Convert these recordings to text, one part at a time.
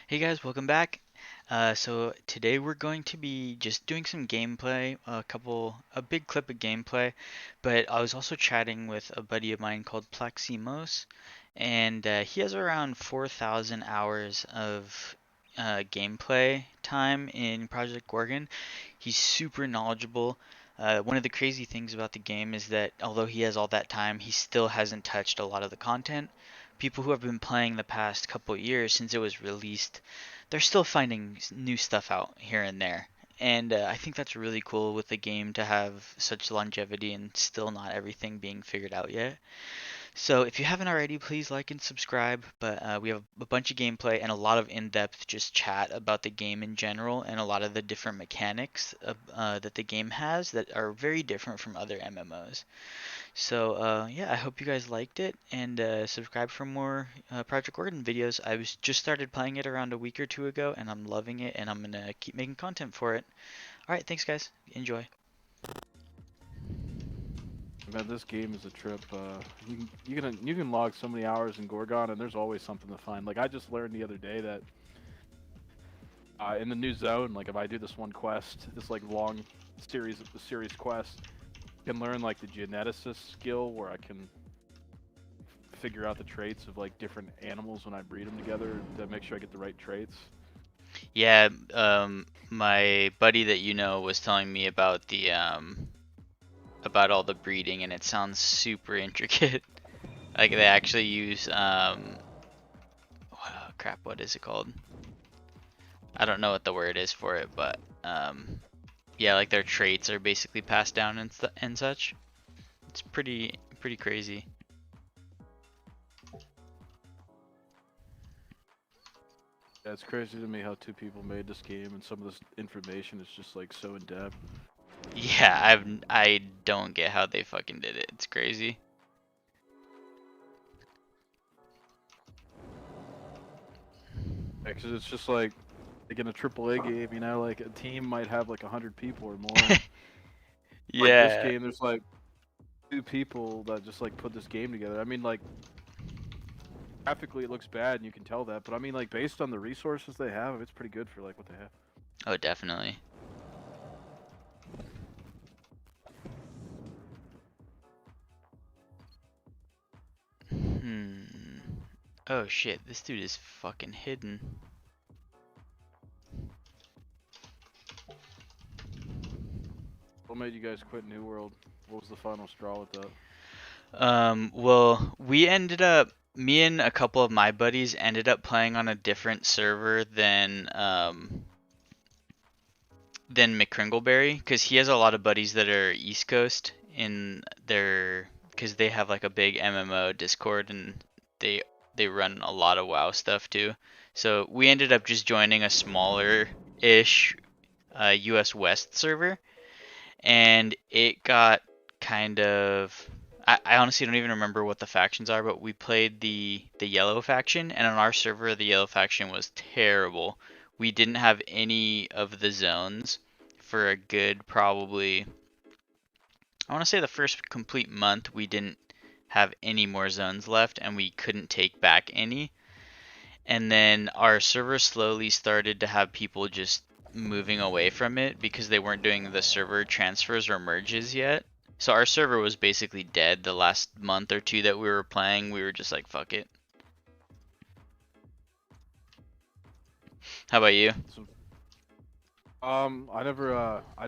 Hey guys, welcome back. So today we're going to be just doing some gameplay, a big clip of gameplay, but I was also chatting with a buddy of mine called Plaximos, and he has around 4,000 hours of gameplay time in Project Gorgon. He's super knowledgeable. One of the crazy things about the game is that although he has all that time, he still hasn't touched a lot of the content. People who have been playing the past couple years since it was released, they're still finding new stuff out here and there. And I think that's really cool with the game to have such longevity and still not everything being figured out yet. So if you haven't already, please like and subscribe. But we have a bunch of gameplay and a lot of in-depth just chat about the game in general and a lot of the different mechanics that the game has that are very different from other MMOs. So yeah, I hope you guys liked it and subscribe for more Project Gorgon videos. I was just started playing it around a week or two ago and I'm loving it and I'm gonna keep making content for it. All right, thanks guys. Enjoy. Man, this game is a trip. You can log so many hours in Gorgon, and there's always something to find. Like I just learned the other day that in the new zone, like if I do this one quest, this like long series quest, I can learn like the geneticist skill where I can figure out the traits of like different animals when I breed them together to make sure I get the right traits. Yeah, my buddy that you know was telling me about all the breeding and it sounds super intricate. Like they actually use crap, what is it called? I don't know what the word is for it, but yeah, like their traits are basically passed down and such. It's pretty crazy. Yeah, it's crazy to me how two people made this game, and some of this information is just like so in depth. Yeah, I don't get how they fucking did it. It's crazy. Because it's just like in a AAA game, you know, like a team might have like 100 people or more. Like this Yeah. game, there's like two people that just like put this game together. I mean, like graphically it looks bad and you can tell that, but I mean, like based on the resources they have, it's pretty good for like what they have. Oh, definitely. Hmm. Oh shit, this dude is fucking hidden. What made you guys quit New World? What was the final straw with that? Well, me and a couple of my buddies ended up playing on a different server than McCringleberry, because he has a lot of buddies that are East Coast in their, because they have like a big MMO Discord and they they run a lot of WoW stuff too. So we ended up just joining a smaller-ish US West server, and it got kind of. I honestly don't even remember what the factions are, but we played the yellow faction, and on our server the yellow faction was terrible. We didn't have any of the zones for a good probably, I want to say the first complete month we didn't have any more zones left and we couldn't take back any. And then our server slowly started to have people just moving away from it because they weren't doing the server transfers or merges yet. So our server was basically dead the last month or two that we were playing. We were just like, fuck it. How about you? So, I never, I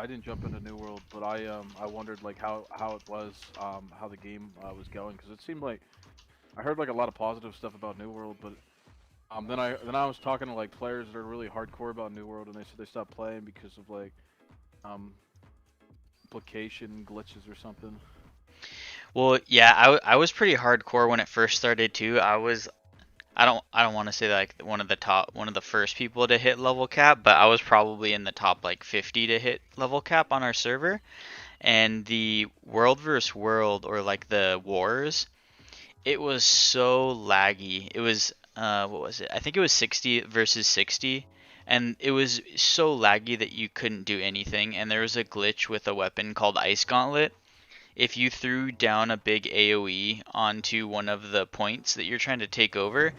didn't jump into New World, but I wondered like how it was, how the game was going, because it seemed like I heard like a lot of positive stuff about New World, but then I was talking to like players that are really hardcore about New World, and they said they stopped playing because of like um application glitches or something. Well, yeah, I was pretty hardcore when it first started too. I don't want to say like one of the first people to hit level cap, but I was probably in the top like 50 to hit level cap on our server. And the world versus world, or like the wars, it was so laggy. It was what was it? I think it was 60 versus 60, and it was so laggy that you couldn't do anything. And there was a glitch with a weapon called Ice Gauntlet. If you threw down a big AoE onto one of the points that you're trying to take over,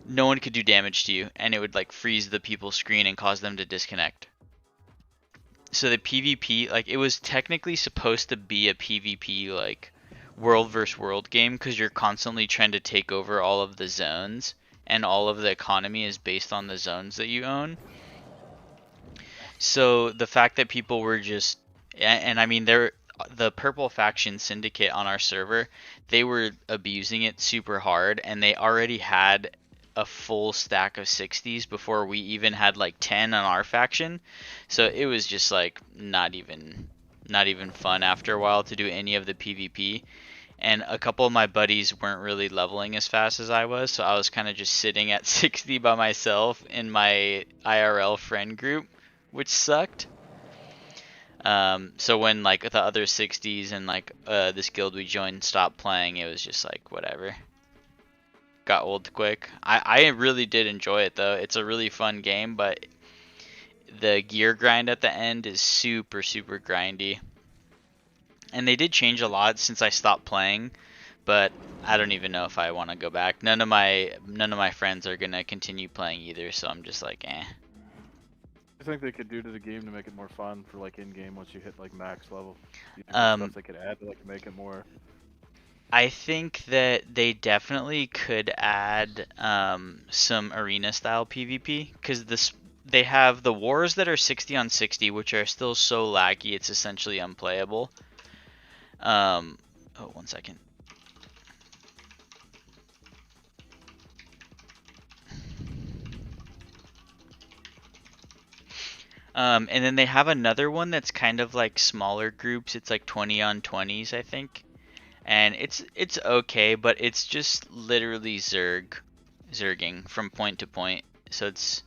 no one could do damage to you, and it would like freeze the people's screen and cause them to disconnect. So the PvP, like it was technically supposed to be a PvP like world versus world game because you're constantly trying to take over all of the zones and all of the economy is based on the zones that you own. So the fact that people were just, and I mean, the Purple Faction Syndicate on our server, they were abusing it super hard, and they already had a full stack of 60s before we even had like 10 on our faction. So it was just like not even fun after a while to do any of the PvP. And a couple of my buddies weren't really leveling as fast as I was, so I was kind of just sitting at 60 by myself in my IRL friend group, which sucked. So when like the other 60s and like this guild we joined stopped playing, it was just like whatever. Got old quick. I really did enjoy it though. It's a really fun game, but the gear grind at the end is super super grindy. And they did change a lot since I stopped playing, but I don't even know if I want to go back. None of my friends are gonna continue playing either, so I'm just like, eh. I think they could do to the game to make it more fun for like in game once you hit like max level. Do you think there's stuff Um, they could add to like make it more? I think that they definitely could add some arena style PvP because they have the wars that are 60 on 60, which are still so laggy it's essentially unplayable. Um, oh, 1 second. And then they have another one that's kind of like smaller groups. It's like 20 on 20s, I think. And it's okay, but it's just literally zerging from point to point. So it's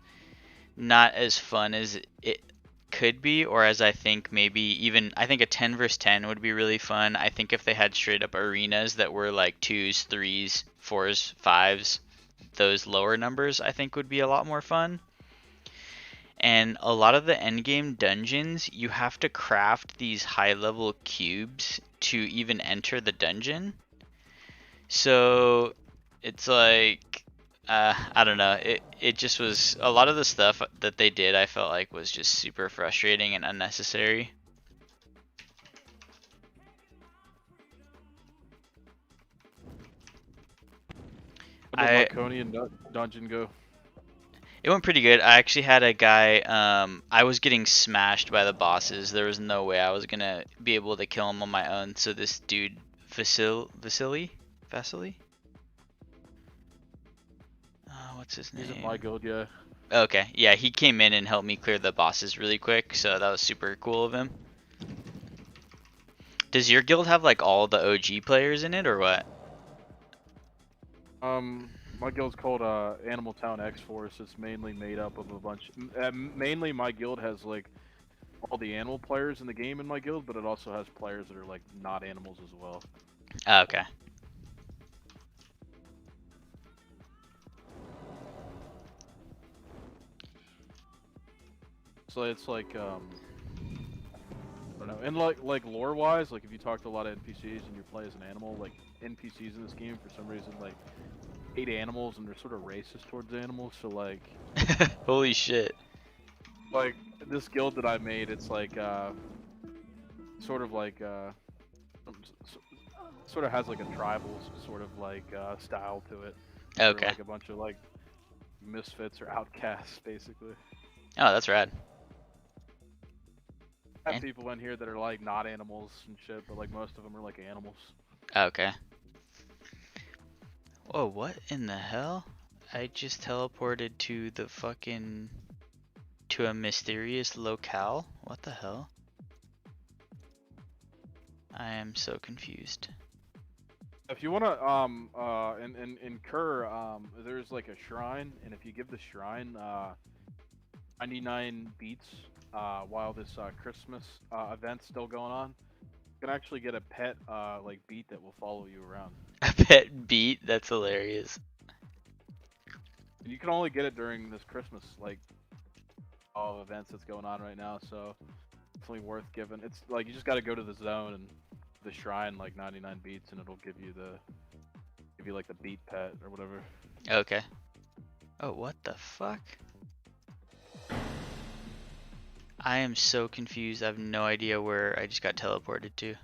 not as fun as it could be, or as I think maybe even I think a 10 versus 10 would be really fun. I think if they had straight up arenas that were like twos, threes, fours, fives, those lower numbers I think would be a lot more fun. And a lot of the endgame dungeons, you have to craft these high level cubes to even enter the dungeon. So it's like, I don't know. It just was a lot of the stuff that they did. I felt like was just super frustrating and unnecessary. How did I Marconian dungeon go? It went pretty good. I actually had a guy. I was getting smashed by the bosses. There was no way I was gonna be able to kill him on my own. So this dude, Vasily. What's his He's in my name? guild, yeah. Okay, yeah, he came in and helped me clear the bosses really quick, so that was super cool of him. Does your guild have like all the OG players in it or what? My guild's called Animal Town X Force. It's mainly made up of a bunch. Mainly, my guild has like all the animal players in the game in my guild, but it also has players that are like not animals as well. Oh, okay. So it's like I don't know. And like lore wise, like if you talk to a lot of NPCs and you play as an animal, like NPCs in this game for some reason like hate animals and they're sort of racist towards animals. So Holy shit. like this guild that I made, it's like sort of like sort of has like a tribal sort of like style to it. We're Okay. like a bunch of like misfits or outcasts basically. Oh, that's rad. I have And people in here that are like not animals and shit, but like most of them are like animals. okay. Whoa, what in the hell? I just teleported to the fucking to a mysterious locale? What the hell? I am so confused. If you wanna in Kerr, there's like a shrine, and if you give the shrine 99 beats while this Christmas event's still going on, you can actually get a pet like beat that will follow you around. A pet beat? That's hilarious. And you can only get it during this Christmas like all of events that's going on right now, so it's definitely worth giving. It's like you just got to go to the zone and the shrine like 99 beats, and it'll give you like the beat pet or whatever. Okay. Oh, what the fuck? I am so confused. I have no idea where I just got teleported to.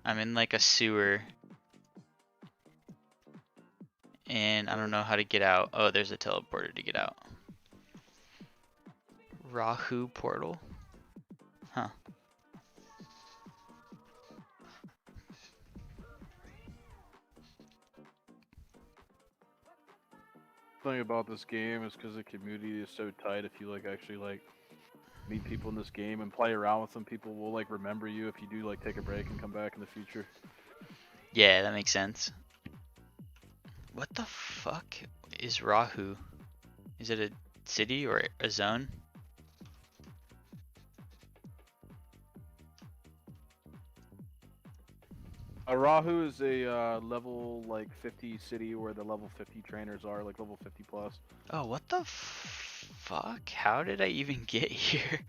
I'm in like a sewer. And I don't know how to get out. Oh, there's a teleporter to get out. Rahu portal? Huh. Thing about this game is because the community is so tight. If you like actually like meet people in this game and play around with them, people will like remember you if you do like take a break and come back in the future. Yeah, that makes sense. What the fuck is Rahu? Is it a city or a zone? Rahu is a level like 50 city where the level 50 trainers are, like level 50 plus. Oh, what the fuck? How did I even get here?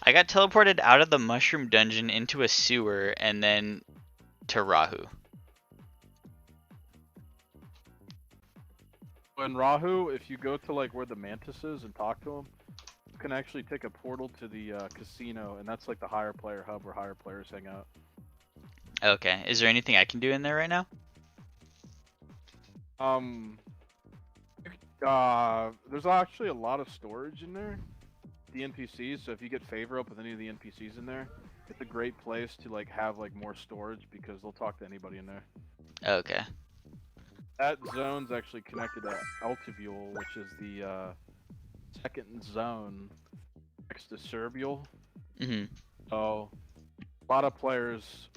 I got teleported out of the mushroom dungeon into a sewer and then to Rahu. In Rahu, if you go to like where the mantis is and talk to him, you can actually take a portal to the casino, and that's like the higher player hub where higher players hang out. Okay, is there anything I can do in there right now? Um, there's actually a lot of storage in there. The NPCs, so if you get favor up with any of the NPCs in there, it's a great place to like have like more storage because they'll talk to anybody in there. Okay. That zone's actually connected to Altibule, which is the second zone next to Serbial. Mhm. So a lot of players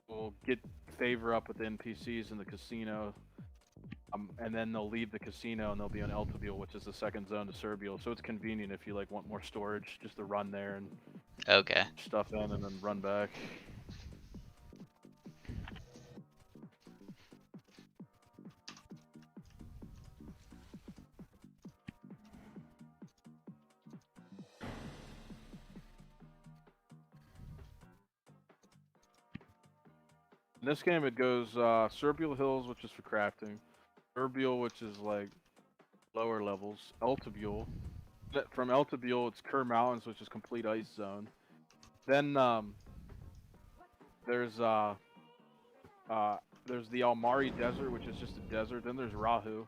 will get favor up with the NPCs in the casino, and then they'll leave the casino and they'll be on Altibule, which is the second zone to Serbial. So it's convenient if you like want more storage, just to run there and Okay. stuff in and then run back. In this game, it goes Serbial Hills, which is for crafting, Serbial, which is like lower levels, Altibule. From Altibule, it's Kerr Mountains, which is complete ice zone. Then there's there's the Almari Desert, which is just a desert. Then there's Rahu.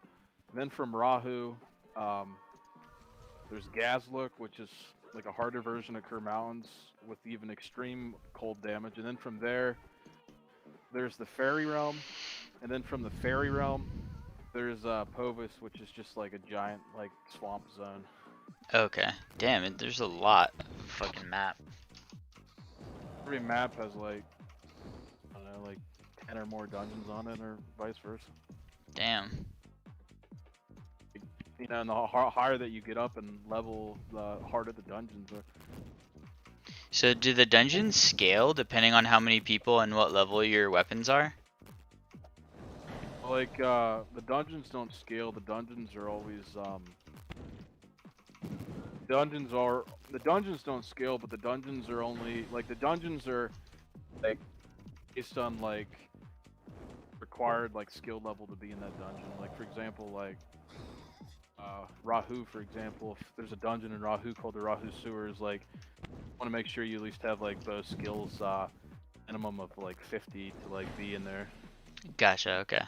And then from Rahu, there's Gazluk, which is like a harder version of Kerr Mountains with even extreme cold damage. And then from there, there's the Fairy Realm. And then from the Fairy Realm, there's Povis, which is just like a giant like swamp zone. Okay. Damn it, there's a lot of fucking map. Every map has like I don't know, like 10 or more dungeons on it, or vice versa. Damn. You know, and the higher that you get up in level, the harder the dungeons are. So do the dungeons scale depending on how many people and what level your weapons are? Like the dungeons don't scale. The dungeons are always the dungeons don't scale, but the dungeons are only like the dungeons are like based on like required like skill level to be in that dungeon. Like for example, like Rahu, for example, if there's a dungeon in Rahu called the Rahu Sewers, like want to make sure you at least have like those skills minimum of like 50 to like be in there. Gotcha, okay.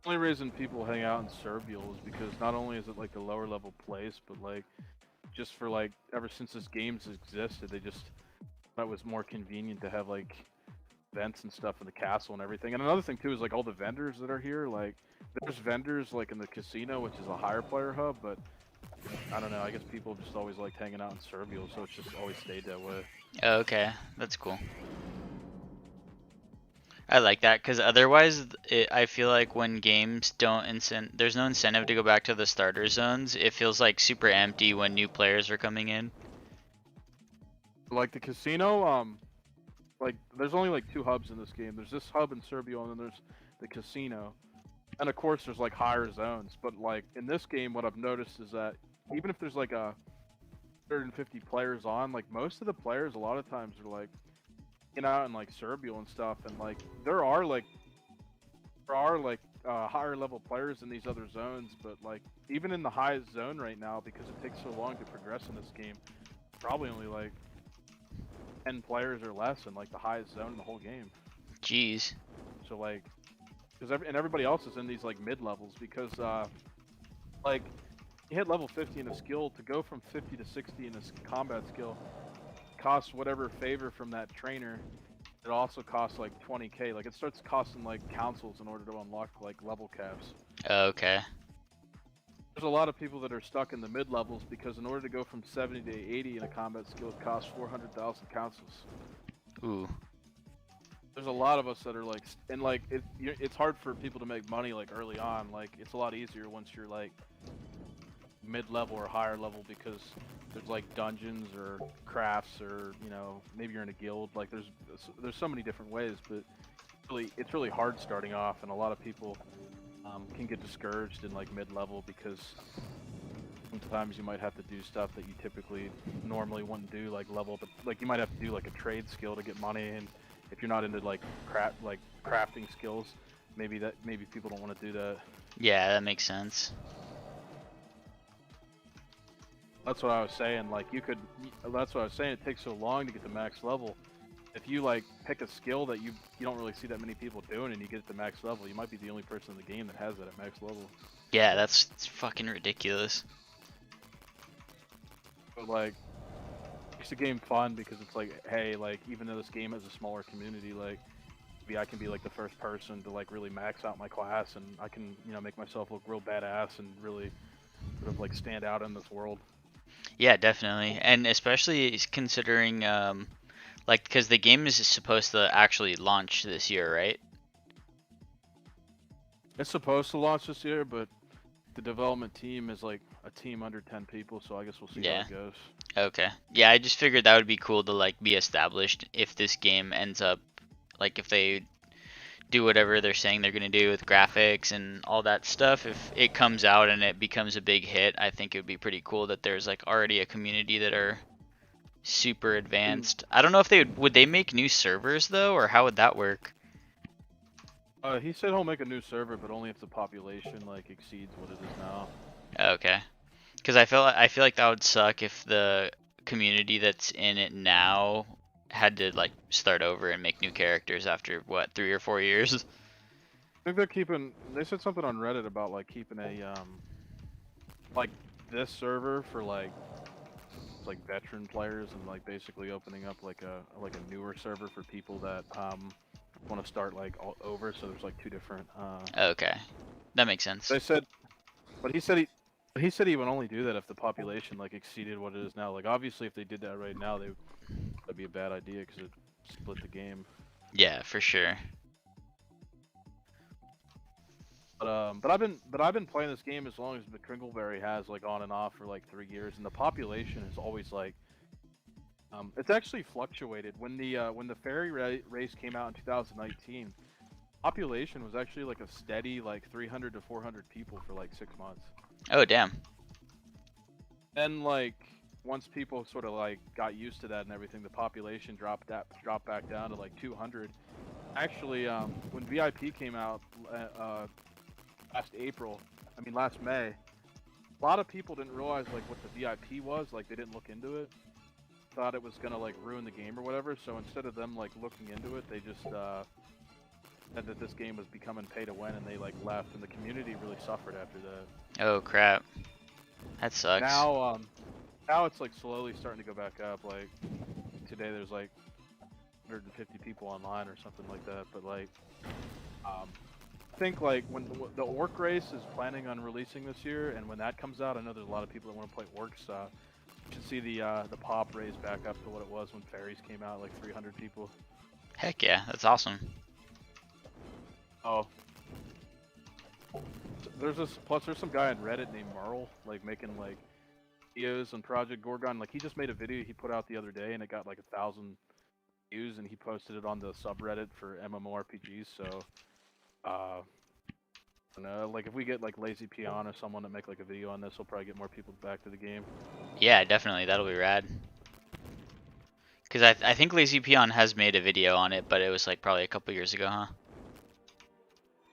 The only reason people hang out in Serbial is because not only is it like the lower level place, but like just for like ever since this game's existed, they just thought it was more convenient to have like events and stuff in the castle and everything. And another thing too is like all the vendors that are here, like there's vendors like in the casino, which is a higher player hub, but I don't know, I guess people just always liked hanging out in Serbial, so it's just always stayed that way. Okay, that's cool. I like that because otherwise, I feel like when games don't there's no incentive to go back to the starter zones. It feels like super empty when new players are coming in. Like the casino, like there's only like two hubs in this game. There's this hub in Serbia, and then there's the casino. And of course there's like higher zones, but like in this game what I've noticed is that even if there's like a 150 players on. Like most of the players, a lot of times are like out in like Serbia and stuff, and like there are higher level players in these other zones, but like even in the highest zone right now, because it takes so long to progress in this game, probably only like 10 players or less in like the highest zone in the whole game. Jeez. So like, and everybody else is in these like mid levels because like you hit level 50 in a skill, to go from 50 to 60 in this combat skill costs whatever favor from that trainer. It also costs like 20k. Like it starts costing like councils in order to unlock like level caps. Okay. There's a lot of people that are stuck in the mid levels because in order to go from 70 to 80 in a combat skill, it costs 400,000 councils. Ooh. There's a lot of us that are like, and like it's hard for people to make money like early on. Like it's a lot easier once you're like mid-level or higher level because there's like dungeons or crafts, or you know, maybe you're in a guild. Like there's so many different ways, but really it's really hard starting off, and a lot of people can get discouraged in like mid-level because sometimes you might have to do stuff that you typically normally wouldn't do, like level up. Like you might have to do like a trade skill to get money, and if you're not into like crafting skills, maybe people don't want to do that. Yeah, that makes sense. That's what I was saying. Like that's what I was saying. It takes so long to get to max level. If you like pick a skill that you don't really see that many people doing, and you get it to max level, you might be the only person in the game that has that at max level. Yeah, that's fucking ridiculous. But like, it makes the game fun because it's like, hey, like even though this game has a smaller community, like maybe I can be like the first person to like really max out my class, and I can, you know, make myself look real badass and really sort of like stand out in this world. Yeah, definitely. And especially considering like because the game is supposed to actually launch this year, right? It's supposed to launch this year, but the development team is like a team under 10 people, so I guess we'll see how Yeah. it goes. Okay. Yeah, I just figured that would be cool to like be established if this game ends up like if they do whatever they're saying they're going to do with graphics and all that stuff. If it comes out and it becomes a big hit, I think it would be pretty cool that there's like already a community that are super advanced. I don't know if would they make new servers though, or how would that work? He said he'll make a new server, but only if the population like exceeds what it is now. Okay. Because I feel like that would suck if the community that's in it now had to like start over and make new characters after what 3 or 4 years. I think they're keeping. They said something on Reddit about like keeping a like this server for like veteran players, and like basically opening up like a newer server for people that want to start like all over. So there's like two different. Okay, that makes sense. They said, but he said he would only do that if the population like exceeded what it is now. Like obviously, if they did that right now, that'd be a bad idea because it split the game. Yeah, for sure. But I've been playing this game as long as McCringleberry has, like on and off for like 3 years, and the population is always like it's actually fluctuated. When the race came out in 2019, population was actually like a steady like 300 to 400 people for like 6 months. Oh damn. Then like once people sort of like got used to that and everything, the population dropped back down to like 200. Actually, when VIP came out last May, a lot of people didn't realize like what the VIP was. Like they didn't look into it, thought it was gonna like ruin the game or whatever. So instead of them like looking into it, they just said that this game was becoming pay to win, and they like left, and the community really suffered after that. Oh crap. That sucks. Now it's like slowly starting to go back up. Like today there's like 150 people online or something like that. But like I think like when the orc race is planning on releasing this year, and when that comes out, I know there's a lot of people that want to play orcs. You should see the pop raise back up to what it was when fairies came out, like 300 people. Heck yeah, that's awesome. Oh, there's some guy on Reddit named Merle, like making like videos on Project Gorgon. Like he just made a video he put out the other day, and it got like 1,000 views, and he posted it on the subreddit for mmorpg. So I don't know, like if we get like Lazy Peon or someone to make like a video on this, we'll probably get more people back to the game. Yeah, definitely. That'll be rad. Because I think Lazy Peon has made a video on it, but it was like probably a couple years ago, huh?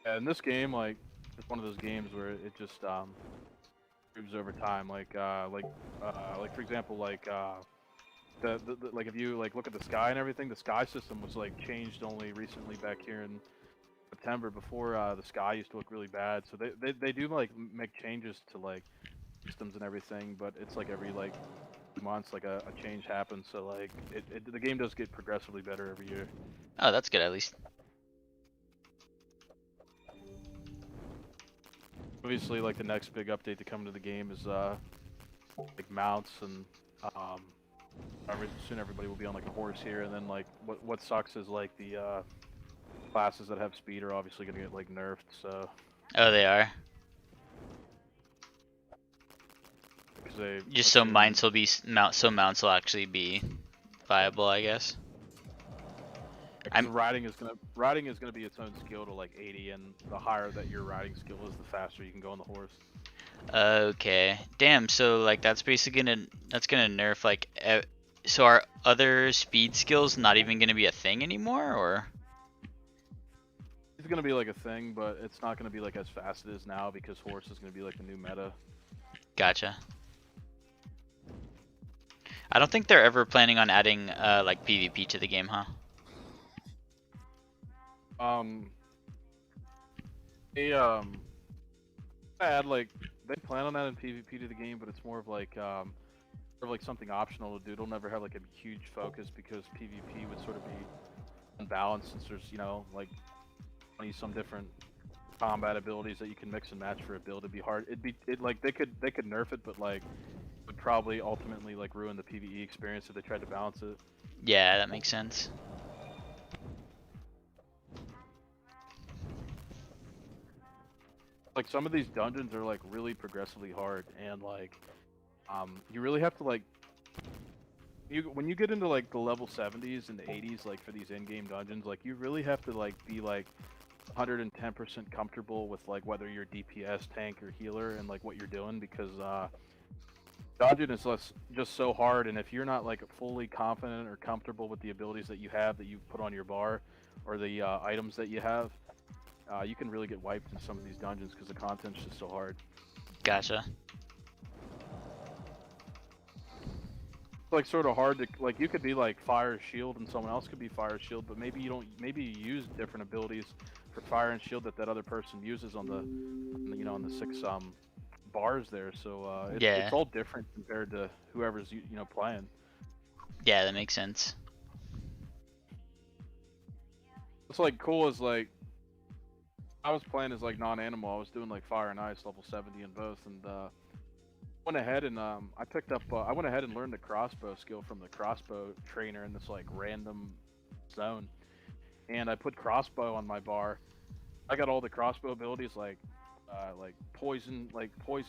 Yeah, in this game, like it's one of those games where it just improves over time. Like for example, like the like if you like look at the sky and everything, the sky system was like changed only recently back here in September. Before the sky used to look really bad, so they do like make changes to like systems and everything, but it's like every like months like a change happens. So like the game does get progressively better every year. Oh, that's good at least. Obviously, like the next big update to come to the game is like mounts and um soon everybody will be on like a horse here, and then like what sucks is like the classes that have speed are obviously gonna get like nerfed. So Oh, they are. because they Just so assume mounts will be mounts will actually be viable, I guess. because I'm riding is gonna be its own skill to like 80, and the higher that your riding skill is, the faster you can go on the horse. okay. Damn. So like that's gonna nerf like. So are other speed skills not even gonna be a thing anymore, or? It's gonna be like a thing, but it's not gonna be like as fast as it is now because horse is gonna be like the new meta. Gotcha. I don't think they're ever planning on adding like PvP to the game, huh? Um, they add like they plan on adding PvP to the game, but it's more of like something optional to do. It'll never have like a huge focus because PvP would sort of be unbalanced since there's like 20 some different combat abilities that you can mix and match for a build. It'd be hard. It like they could nerf it, but like would probably ultimately like ruin the PvE experience if they tried to balance it. Yeah, that makes sense. Like some of these dungeons are like really progressively hard, and like you really have to like when you get into like the level 70s and the 80s, like for these in-game dungeons, like you really have to like be like 110% comfortable with like whether you're DPS, tank, or healer, and like what you're doing, because dungeon is just so hard, and if you're not like fully confident or comfortable with the abilities that you have that you put on your bar, or the items that you have, you can really get wiped in some of these dungeons because the content's just so hard. Gotcha. It's like sort of hard to like you could be like fire shield and someone else could be fire shield, but maybe you don't. Maybe you use different abilities for fire and shield that other person uses on the on the six bars there. So it's Yeah. all different compared to whoever's playing. Yeah, that makes sense. What's like cool is like I was playing as like non-animal. I was doing like fire and ice level 70 in both, and went ahead and I picked up. I went ahead and learned the crossbow skill from the crossbow trainer in this like random zone, and I put crossbow on my bar. I got all the crossbow abilities like poison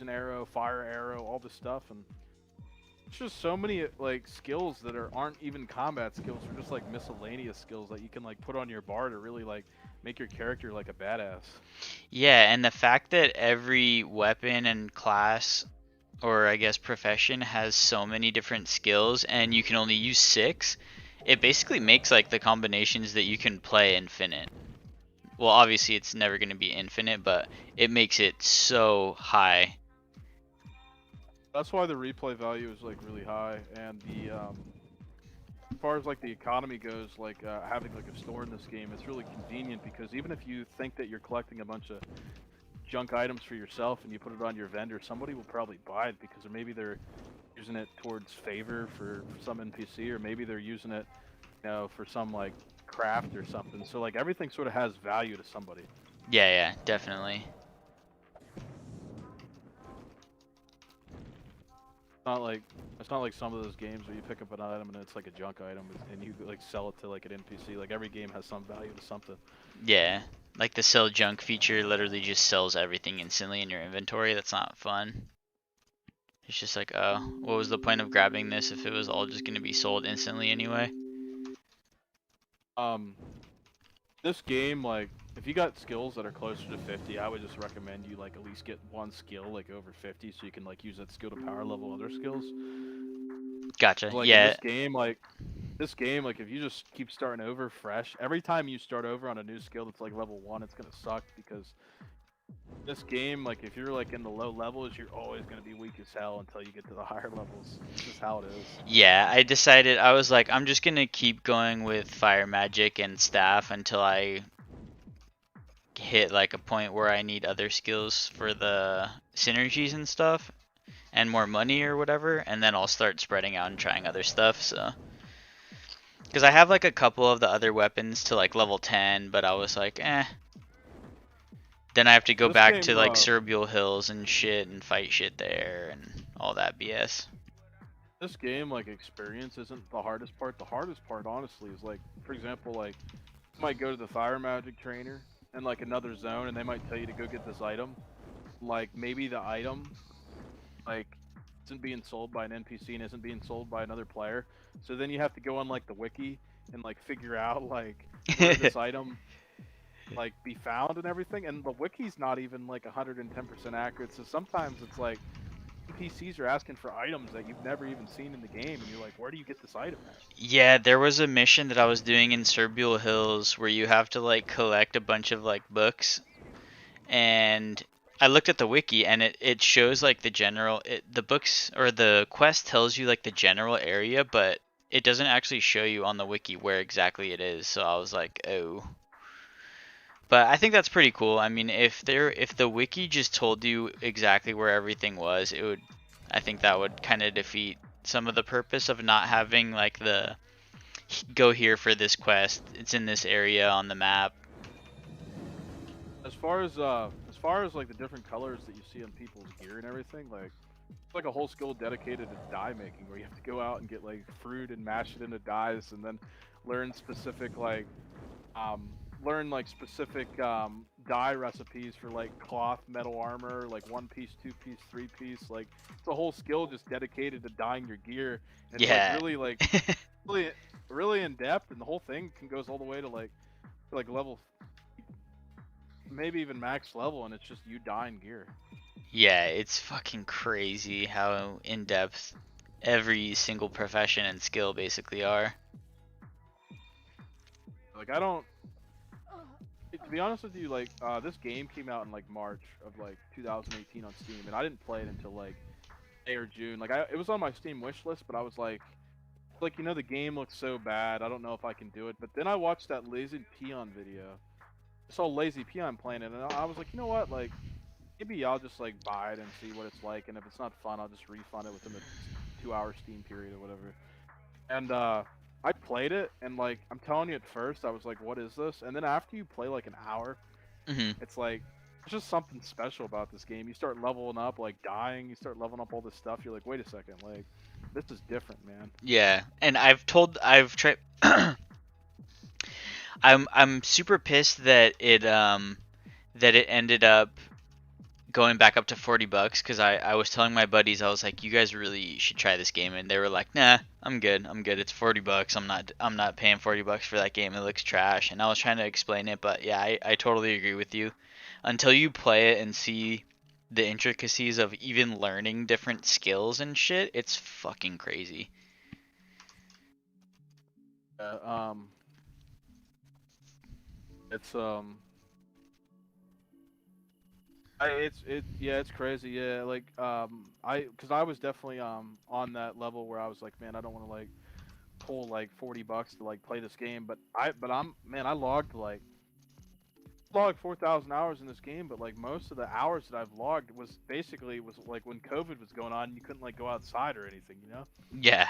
arrow, fire arrow, all this stuff, and it's just so many like skills that aren't even combat skills, or just like miscellaneous skills that you can like put on your bar to really like make your character like a badass. Yeah, and the fact that every weapon and class, or I guess profession, has so many different skills and you can only use 6, it basically makes like the combinations that you can play infinite. Well, obviously it's never going to be infinite, but it makes it so high. That's why the replay value is like really high, and the as far as like the economy goes, like having like a store in this game, it's really convenient because even if you think that you're collecting a bunch of junk items for yourself and you put it on your vendor, somebody will probably buy it because maybe they're using it towards favor for some NPC, or maybe they're using it, for some like craft or something. So like everything sort of has value to somebody. Yeah, yeah, definitely. It's not like some of those games where you pick up an item and it's like a junk item and you like sell it to like an NPC. Like every game has some value to something. Yeah, like the sell junk feature literally just sells everything instantly in your inventory. That's not fun. It's just like, oh, what was the point of grabbing this if it was all just going to be sold instantly anyway? Um, this game, like if you got skills that are closer to 50, I would just recommend you like at least get one skill like over 50, so you can like use that skill to power level other skills. Gotcha. Like in Yeah. this game, like if you just keep starting over fresh, every time you start over on a new skill that's like level 1, it's gonna suck because this game, like if you're like in the low levels, you're always gonna be weak as hell until you get to the higher levels. It's just how it is. Yeah, I decided I was like, I'm just gonna keep going with fire magic and staff until I hit like a point where I need other skills for the synergies and stuff and more money or whatever, and then I'll start spreading out and trying other stuff. So, because I have like a couple of the other weapons to like level 10, but I was like, eh. Then I have to go This back to game, like Cerebral Hills and shit and fight shit there and all that BS. this game, like experience isn't the hardest part. The hardest part, honestly, is like, for example, like you might go to the fire magic trainer in like another zone, and they might tell you to go get this item. Like maybe the item like isn't being sold by an NPC and isn't being sold by another player. So then you have to go on like the wiki and like figure out like where this item like be found and everything. And the wiki's not even like 110% accurate. So sometimes it's like NPCs are asking for items that you've never even seen in the game, and you're like, where do you get this item at? Yeah, there was a mission that I was doing in Cerebral Hills where you have to like collect a bunch of like books, and I looked at the wiki and it shows like the general the books or the quest tells you like the general area, but it doesn't actually show you on the wiki where exactly it is. So I was like, oh. But I think that's pretty cool. I mean, if the wiki just told you exactly where everything was, it would I think that would kind of defeat some of the purpose of not having like the go here for this quest. It's in this area on the map. As far as like the different colors that you see on people's gear and everything, like it's like a whole skill dedicated to dye making, where you have to go out and get like fruit and mash it into dyes, and then learn specific um specific dye recipes for like cloth, metal armor, like 1 piece, 2 piece, 3 piece. Like it's a whole skill just dedicated to dyeing your gear. And it's Yeah. like really really in depth, and the whole thing can goes all the way to like level maybe even max level, and it's just you dyeing gear. Yeah, it's fucking crazy how in depth every single profession and skill basically are. Like I don't to be honest with you, like this game came out in like March of like 2018 on Steam, and I didn't play it until like May or June. Like it was on my Steam wish list, but I was like the game looks so bad. I don't know if I can do it. But then I watched that Lazy Peon video. I saw Lazy Peon playing it, and I was like, you know what, like maybe I'll just like buy it and see what it's like, and if it's not fun, I'll just refund it within the 2 hour Steam period or whatever. And I played it, and like I'm telling you, at first I was like, "What is this?" And then after you play like an hour, Hmm. it's like there's just something special about this game. You start leveling up, like dying. You start leveling up all this stuff. You're like, "Wait a second, like this is different, man." Yeah, and I've tried. I'm super pissed that it ended up going back up to $40 because I was telling my buddies I was like, you guys really should try this game, and they were like, nah, I'm good, it's $40. I'm not paying $40 for that game, it looks trash. And I was trying to explain it, but yeah, I totally agree with you. Until you play it and see the intricacies of even learning different skills and shit, it's fucking crazy. Uh, um, it's yeah, it's crazy. Yeah, like because I was definitely on that level where I was like, man, I don't want to like pull like $40 to like play this game, but I'm man, I logged 4,000 hours in this game, but like most of the hours that I've logged was like when COVID was going on, you couldn't like go outside or anything, you know. Yeah,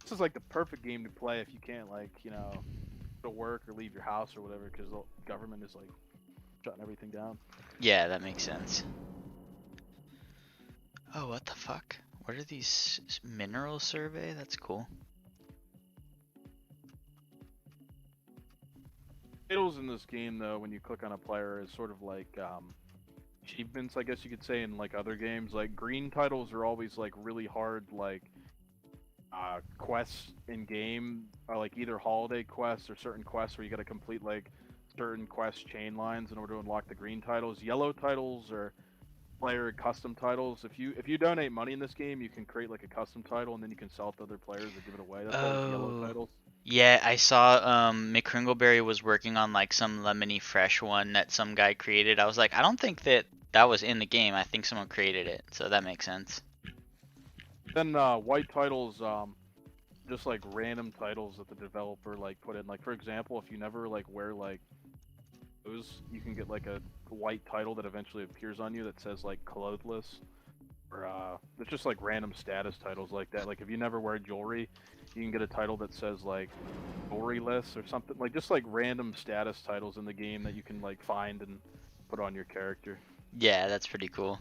This is like the perfect game to play if you can't like go to work or leave your house or whatever, because the government is like shutting everything down. yeah, that makes sense. Oh, what the fuck? What are these mineral survey? That's cool. Titles in this game, though, when you click on a player, is sort of like achievements, I guess you could say, in like other games. Like green titles are always like really hard, like quests in game, or like either holiday quests or certain quests where you got to complete like certain quest chain lines in order to unlock the green titles. Yellow titles are player custom titles. If you donate money in this game, you can create like a custom title and then you can sell it to other players or give it away. That's called yellow Oh. titles. Yeah, I saw McCringleberry was working on like some lemony fresh one that some guy created. I was like, I don't think that that was in the game. I think someone created it. So that makes sense. Then white titles, just like random titles that the developer like put in. Like for example, if you never like wear like those, you can get like a white title that eventually appears on you that says like clothless. Or it's just like random status titles like that. Like if you never wear jewelry, you can get a title that says like jewelryless or something. Like just like random status titles in the game that you can like find and put on your character. Yeah, that's pretty cool.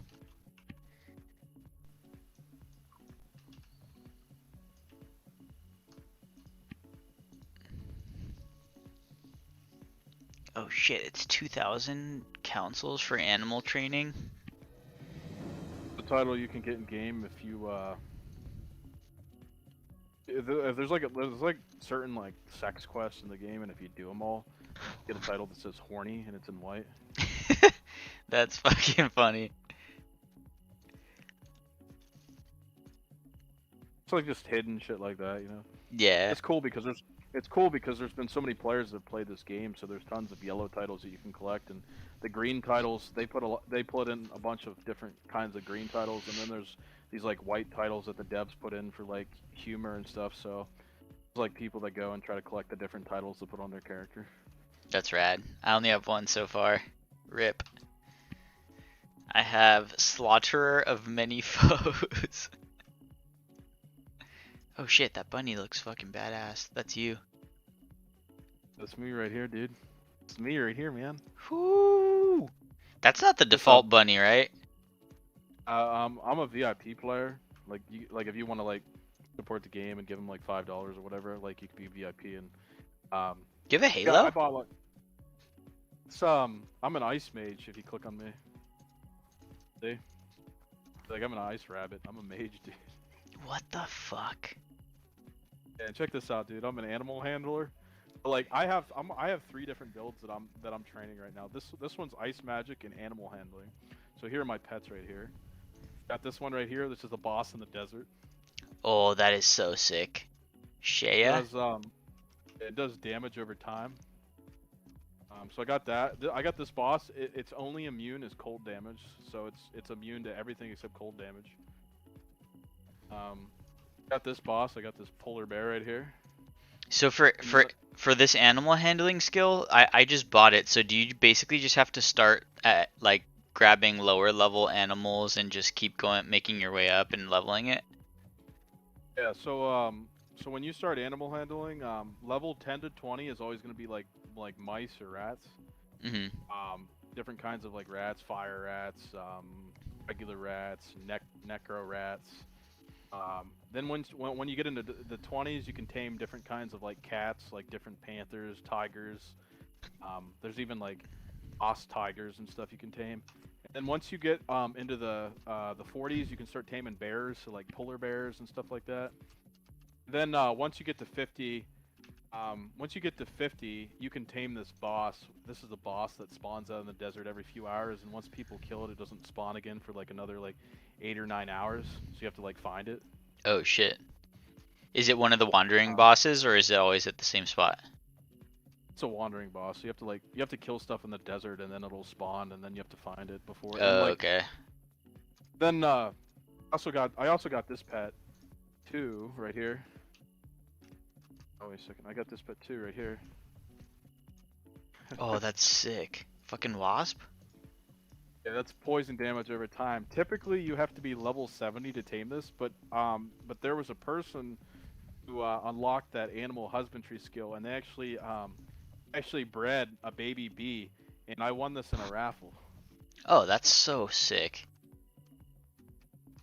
Oh shit, it's 2,000 councils for animal training. The title you can get in game if you if there's like certain like sex quests in the game, and if you do them all, you get a title that says horny and it's in white. That's fucking funny. It's like just hidden shit like that, you know. Yeah, It's cool because there's been so many players that have played this game, so there's tons of yellow titles that you can collect, and the green titles they put in a bunch of different kinds of green titles, and then there's these like white titles that the devs put in for like humor and stuff. So there's like people that go and try to collect the different titles to put on their character. that's rad. I only have one so far. Rip. I have Slaughterer of Many Foes. Oh shit, that bunny looks fucking badass. That's you. That's me right here, dude. It's me right here, man. Whoo! That's not the What's default bunny, right? I'm a VIP player. Like if you want to like support the game and give them like $5 or whatever, like you could be VIP and Give a yeah, Halo? I bought like it's I'm an ice mage if you click on me. See? Like I'm an ice rabbit. I'm a mage, dude. What the fuck? Yeah, check this out, dude. I'm an animal handler. But, like I have three different builds that I'm training right now. This one's ice magic and animal handling. So here are my pets right here. Got this one right here. This is the boss in the desert. Oh, that is so sick. Shea? Does it does damage over time. So I got that. I got this boss. It's only immune is cold damage, so it's immune to everything except cold damage. Got this boss. I got this polar bear right here. So for this animal handling skill, I just bought it. So do you basically just have to start at like grabbing lower level animals and just keep going, making your way up and leveling it? Yeah. So when you start animal handling, level 10 to 20 is always going to be like mice or rats. Mhm. Different kinds of like rats, fire rats, regular rats, necro rats. Then when you get into the 20s, you can tame different kinds of like cats, like different panthers, tigers. There's even like os tigers and stuff you can tame. And then once you get into the 40s, you can start taming bears, so like polar bears and stuff like that. Then once you get to 50, you can tame this boss. This is a boss that spawns out in the desert every few hours, and once people kill it, it doesn't spawn again for like another like 8 or 9 hours. So you have to like find it. Oh shit. Is it one of the wandering Uh, bosses or is it always at the same spot? it's a wandering boss. So you have to kill stuff in the desert, and then it'll spawn, and then you have to find it before. And Oh, like okay. then I also got this pet too right here. Oh wait a second, I got this pet too right here. Oh, that's sick. Fucking wasp? Yeah, that's poison damage over time. Typically, you have to be level 70 to tame this, but there was a person who unlocked that animal husbandry skill, and they actually bred a baby bee, and I won this in a raffle. Oh, that's so sick.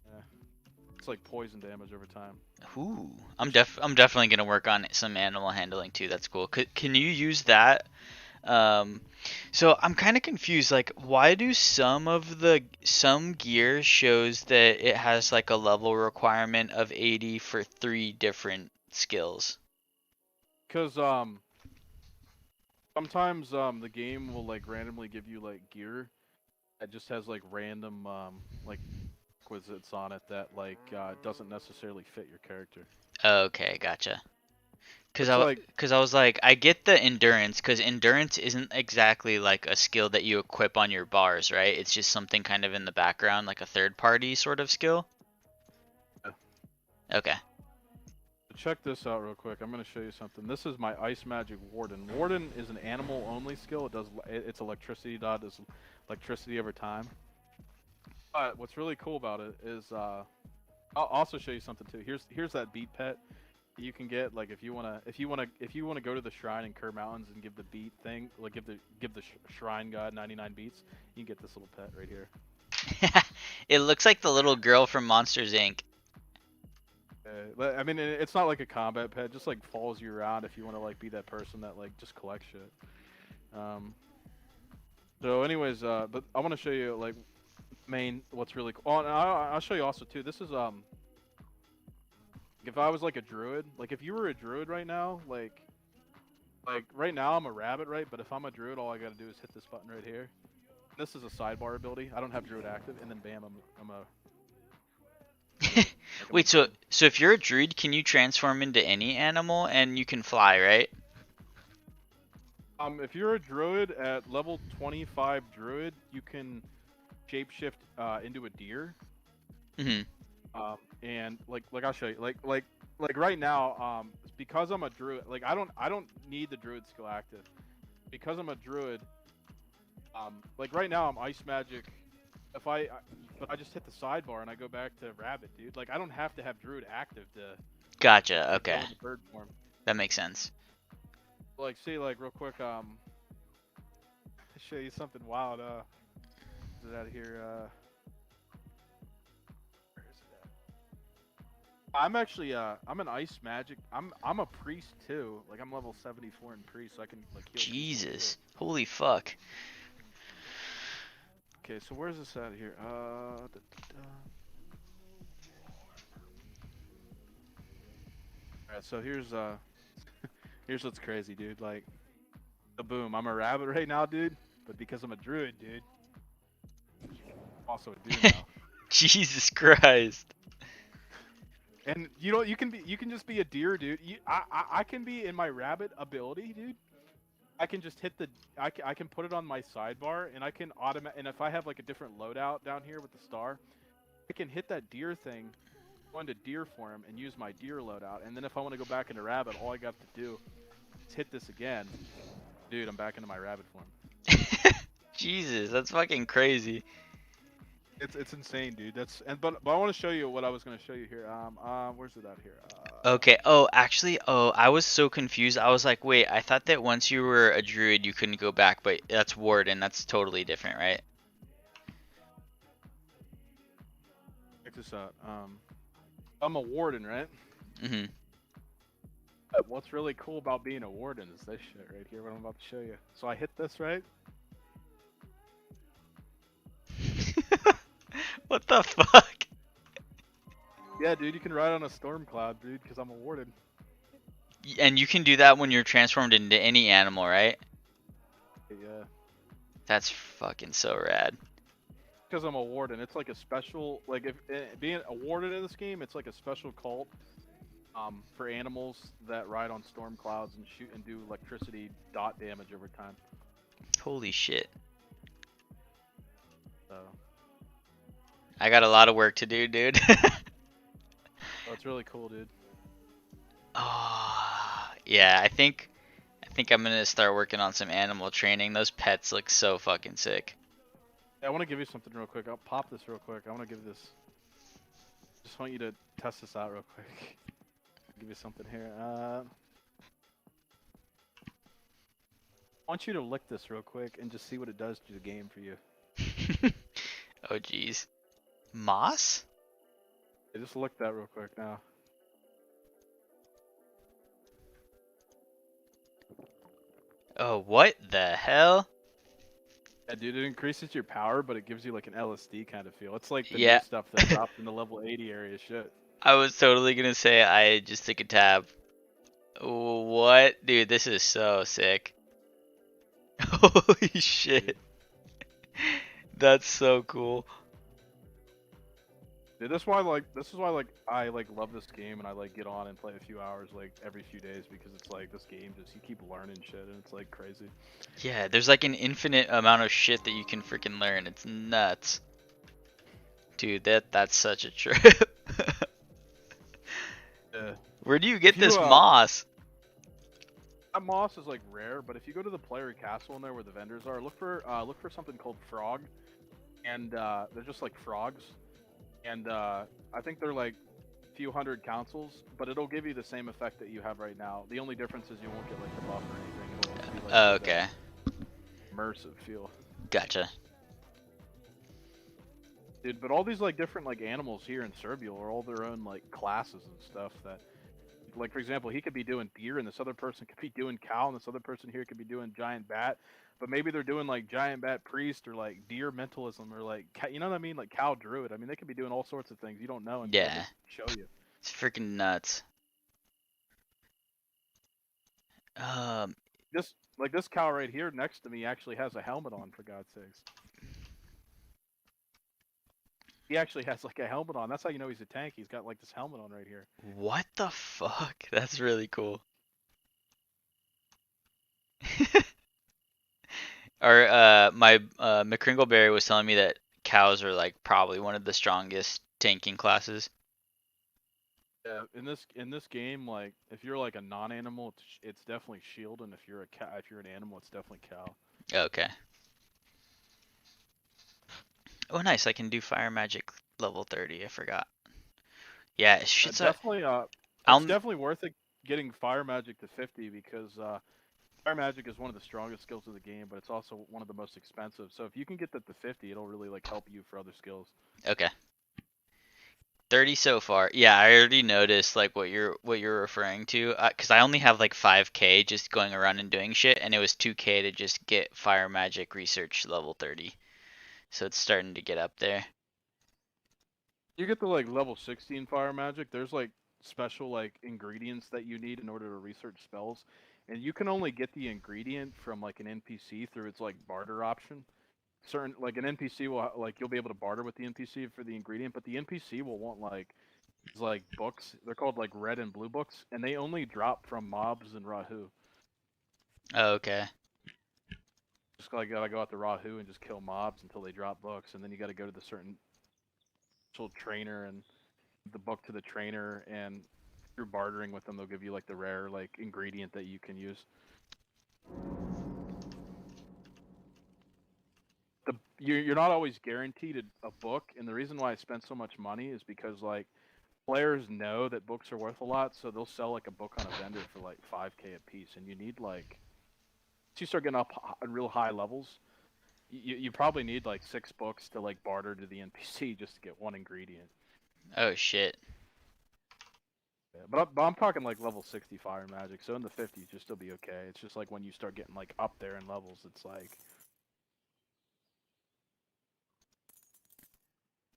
Yeah, it's like poison damage over time. Ooh, I'm definitely gonna work on some animal handling too. That's cool. Can you use that? Um, so I'm kind of confused. Like, why do some gear shows that it has like a level requirement of 80 for 3 different skills? Because Sometimes the game will like randomly give you like gear that just has like random like requisites on it that like doesn't necessarily fit your character. Okay, gotcha. Cause It's I, like cause I was like, I get the endurance, cause endurance isn't exactly like a skill that you equip on your bars, right? It's just something kind of in the background, like a third party sort of skill. Okay. check this out real quick. I'm gonna show you something. This is my ice magic warden. Warden is an animal only skill. It's electricity dot is electricity over time. But what's really cool about it is I'll also show you something too. Here's that beat pet you can get like if you wanna go to the shrine in Kerr Mountains and give the beat thing like give the shrine god 99 beats. You can get this little pet right here. It looks like the little girl from Monsters Inc. I mean, it's not like a combat pet. Just like follows you around if you want to like be that person that like just collects shit. Um, so, anyways, but I want to show you like main what's really cool. Oh, and I'll show you also too. This is if I was like a druid, like if you were a druid right now, like right now I'm a rabbit, right? But if I'm a druid, all I gotta do is hit this button right here. This is a sidebar ability. I don't have druid active, and then bam, I'm a like I'm a Wait, so druid. so if you're a druid, can you transform into any animal and you can fly, right? If you're a druid at level 25 druid, you can shapeshift into a deer. Hmm. And like I'll show you. Like right now, because I'm a druid, like I don't need the druid skill active. Because I'm a druid, like right now I'm ice magic. If but I just hit the sidebar and I go back to rabbit, dude. Like I don't have to have druid active Gotcha. to go Okay, into bird form. that makes sense. Like see, like real quick, show you something wild. Is it out here? Where is it at? I'm actually I'm an ice magic. I'm a priest too. Like I'm level 74 in priest, so I can like heal people and shit. Jesus, holy fuck. Okay, so where's this at here? Alright, so here's what's crazy, dude. Like, the boom. I'm a rabbit right now, dude. But because I'm a druid, dude, I'm also a deer now. Jesus Christ. And you know, you can just be a deer, dude. I can be in my rabbit ability, dude. I can just hit the I can put it on my sidebar and I can and if I have like a different loadout down here with the star, I can hit that deer thing, go into deer form and use my deer loadout. And then if I want to go back into rabbit, all I got to do is hit this again. Dude, I'm back into my rabbit form. Jesus, that's fucking crazy. It's insane, dude. But I want to show you what I was going to show you here. Where's it at here? Okay. Oh, actually, I was so confused. I was like, wait, I thought that once you were a druid, you couldn't go back, but that's Warden. That's totally different, right? Check this out. I'm a warden, right? Mm-hmm. What's really cool about being a warden is this shit right here, what I'm about to show you. So I hit this, right? What the fuck? Yeah, dude, you can ride on a storm cloud, dude, because I'm a warden. And you can do that when you're transformed into any animal, right? Yeah. That's fucking so rad. Because I'm a warden, it's like a special, like if being a warden in this game, it's like a special cult, for animals that ride on storm clouds and shoot and do electricity dot damage over time. Holy shit. So, I got a lot of work to do, dude. so it's really cool, dude. Oh, yeah, I think I'm gonna start working on some animal training. Those pets look so fucking sick. Yeah, I want to give you something real quick. I'll pop this real quick. I want to give this. Just want you to test this out real quick. Give you something here. I want you to lick this real quick and just see what it does to the game for you. Oh jeez. Moss? Yeah, just lick that real quick now. Oh, what the hell? Yeah, dude, it increases your power, but it gives you like an LSD kind of feel. It's like the new Yeah, stuff that dropped in the level 80 area shit. I was totally gonna say I just took a tab. What? Dude, this is so sick. Holy Dude. shit. That's so cool. Dude, this is why I like love this game and I like get on and play a few hours like every few days because it's like this game just you keep learning shit and it's like crazy. Yeah, there's like an infinite amount of shit that you can freaking learn. It's nuts. Dude, that's such a trip. Yeah. Where do you If get you this moss? that moss is like rare, but if you go to the player castle in there where the vendors are, look for something called frog, and they're just like frogs, and I think they're like a few hundred councils, but it'll give you the same effect that you have right now. The only difference is you won't get like the buff or anything. It'll just be like Oh, more that okay. immersive feel. Gotcha. Dude, but all these like different like animals here in Serbia are all their own like classes and stuff that like for example, he could be doing deer and this other person could be doing cow and this other person here could be doing giant bat, but maybe they're doing like giant bat priest or like deer mentalism or like you know what I mean, like cow druid. I mean, they could be doing all sorts of things you don't know until they Yeah. show you. It's freaking nuts. Um, This cow right here next to me actually has a helmet on, for God's sakes. He actually has like a helmet on. That's how you know he's a tank. He's got like this helmet on right here. what the fuck? That's really cool. Or my McCringleberry was telling me that cows are like probably one of the strongest tanking classes. Yeah, in this game, like if you're like a non-animal, it's definitely shield, and if you're a cow, if you're an animal, it's definitely cow. Okay. Oh, nice. I can do fire magic level 30. I forgot. Yeah, shit's a. Definitely, it's I'll. definitely worth it getting fire magic to 50 because fire magic is one of the strongest skills of the game, but it's also one of the most expensive. So if you can get that to 50, it'll really like help you for other skills. Okay. 30 so far. Yeah, I already noticed like what you're referring to. Cause I only have like 5k just going around and doing shit, and it was 2k to just get fire magic research level 30. So it's starting to get up there. You get the like level 16 fire magic. There's like special like ingredients that you need in order to research spells, and you can only get the ingredient from like an NPC through its like barter option. Certain like an NPC will like you'll be able to barter with the NPC for the ingredient, but the NPC will want like these like books. They're called like red and blue books, and they only drop from mobs and Rahu. Oh, okay. Just like gotta go out to Rahu and just kill mobs until they drop books, and then you gotta go to the certain trainer and the book to the trainer, and through bartering with them, they'll give you like the rare like ingredient that you can use. You're not always guaranteed a book, and the reason why I spend so much money is because like players know that books are worth a lot, so they'll sell like a book on a vendor for like 5k a piece, and you need like once you start getting up real high levels, you probably need like 6 books to like barter to the NPC just to get one ingredient. Oh shit. Yeah, but I'm talking like level 60 fire magic, so in the 50s you'll still be okay. It's just like when you start getting like up there in levels, it's like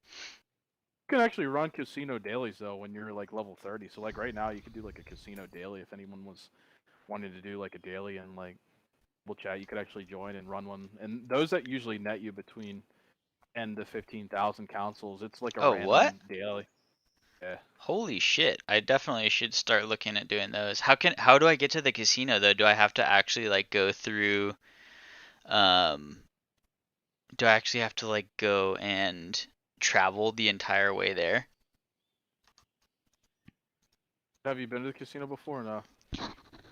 you can actually run casino dailies though when you're like level 30. So like right now you could do like a casino daily if anyone was wanting to do like a daily and like we'll chat. You could actually join and run one, and those that usually net you between 10 to 15,000 councils. It's like a Oh, what? random daily. Yeah. Holy shit. I definitely should start looking at doing those. How do I get to the casino though? Do I have to actually like go through um do I actually have to like go and travel the entire way there? Have you been to the casino before? Or no.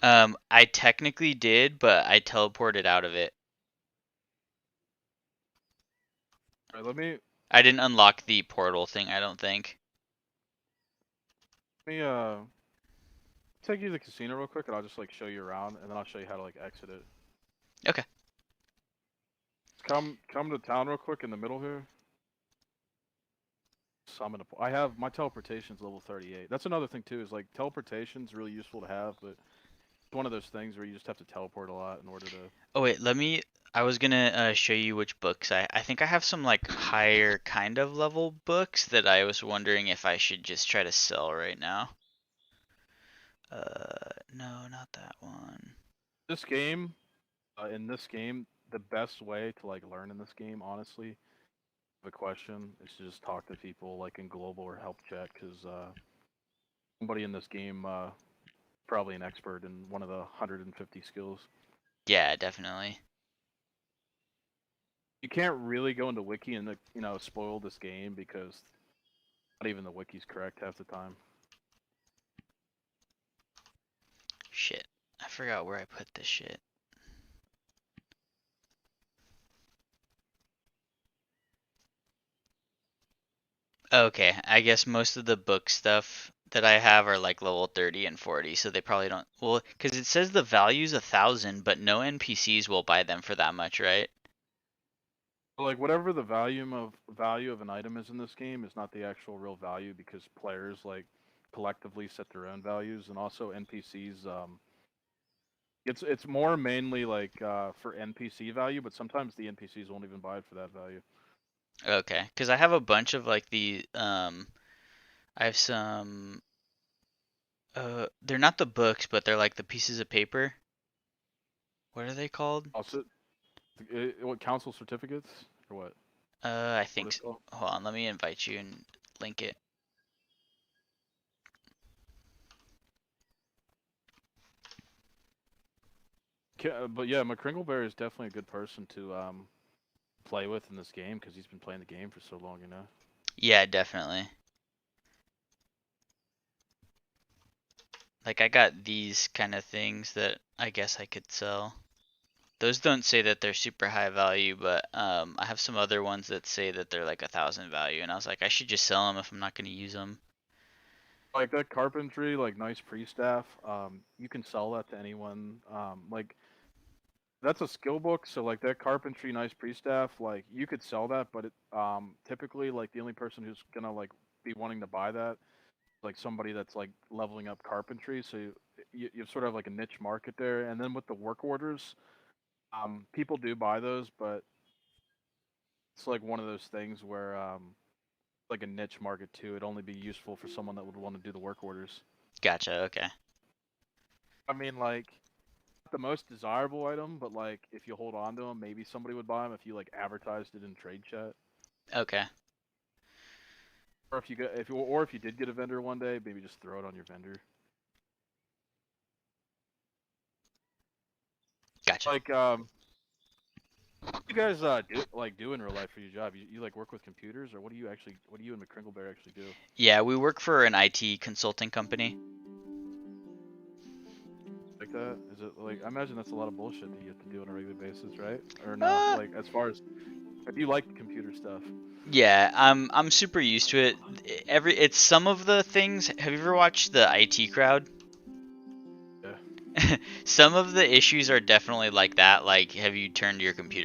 I technically did, but I teleported out of it. All right, I didn't unlock the portal thing, I don't think. let me take you to the casino real quick, and I'll just like show you around, and then I'll show you how to like exit it. Okay. Come to town real quick in the middle here. Summon a. I have my teleportation's level 38. That's another thing too. Is like teleportation's really useful to have, but it's one of those things where you just have to teleport a lot in order to. Oh wait, I was gonna show you which books I think I have some like higher kind of level books that I was wondering if I should just try to sell right now. No, not that one. This game. In this game, the best way to like learn in this game, honestly, the question is to just talk to people like in global or help chat, because somebody in this game probably an expert in one of the 150 skills. Yeah, definitely. You can't really go into wiki and spoil this game because not even the wiki's correct half the time. Shit. I forgot where I put this shit. Okay, I guess most of the book stuff that I have are like level 30 and 40, so they probably don't. Well, because it says the value's 1,000, but no NPCs will buy them for that much, right? Like whatever the value of an item is in this game is not the actual real value, because players like collectively set their own values, and also NPCs. It's more mainly like for NPC value, but sometimes the NPCs won't even buy it for that value. Okay, because I have a bunch of like I have some, they're not the books, but they're like the pieces of paper. What are they called? Also, what council certificates or what? I What think, is it called? hold on, let me invite you and link it. But yeah, McCringleberry is definitely a good person to play with in this game because he's been playing the game for so long, you know. Yeah, definitely. Like I got these kind of things that I guess I could sell. Those don't say that they're super high value, but I have some other ones that say that they're like 1,000 value, and I was like, I should just sell them if I'm not going to use them. Like that carpentry, like nice pre-staff, you can sell that to anyone. Like that's a skill book, so like that carpentry nice pre-staff, like you could sell that, but typically like the only person who's gonna like be wanting to buy that, like somebody that's like leveling up carpentry. So you sort of have like a niche market there, and then with the work orders, people do buy those, but it's like one of those things where like a niche market too. It'd only be useful for someone that would want to do the work orders. Gotcha. Okay. I mean, like the most desirable item, but like if you hold on to them, maybe somebody would buy them if you like advertised it in trade chat, Okay. or if you did get a vendor one day, maybe just throw it on your vendor. Gotcha. Like, what do you guys do in real life for your job? You like work with computers, or what do you and McCringleberry actually do? Yeah, we work for an IT consulting company. Like that? Is it like, I imagine that's a lot of bullshit that you have to do on a regular basis, right? Or no? Uh, Like as far as if you like computer stuff. yeah, I'm super used to it. It's some of the things. Have you ever watched the IT crowd? Yeah. Some of the issues are definitely like that. Like, have you turned your computer